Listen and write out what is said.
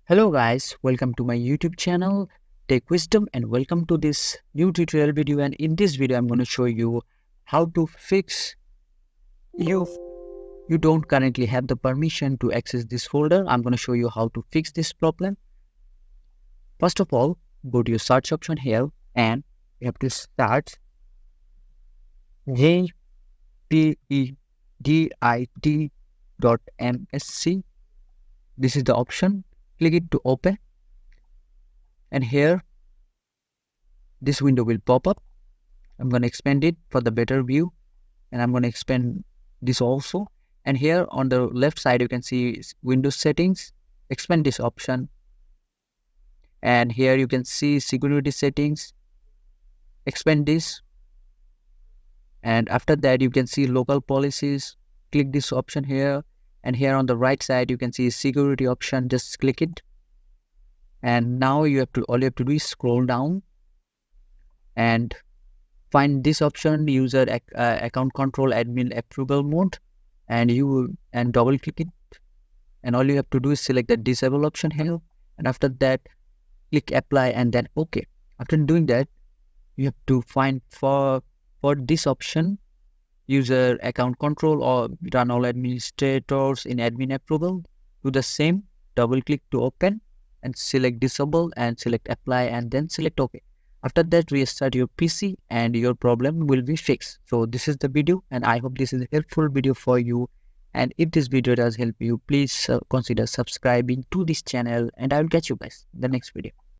Hello guys, welcome to my YouTube channel Tech Wisdom and welcome to this new tutorial video. And in this video I'm going to show you how to fix you don't currently have the permission to access this folder. I'm going to show you how to fix this problem. First of all, go to your search option here and you have to search jpedit.msc. This is the option. Click it to open, and here this window will pop up. I'm going to expand it for the better view, and I'm going to expand this also. And here on the left side, you can see Windows settings. Expand this option. And here you can see security settings. Expand this. And after that, you can see local policies. Click this option here. And here on the right side, you can see security option. Just click it. And now all you have to do is scroll down and find this option, user account control admin approval mode, and double click it. And all you have to do is select the disable option here, and after that click apply and then OK. After doing that, you have to find for this option, user account control or run all administrators in admin approval. Do the same, double click to open and select disable and select apply and then select OK. After that, restart your PC and your problem will be fixed. So this is the video, and I hope this is a helpful video for you. And if this video does help you, please consider subscribing to this channel, and I will catch you guys in the next video.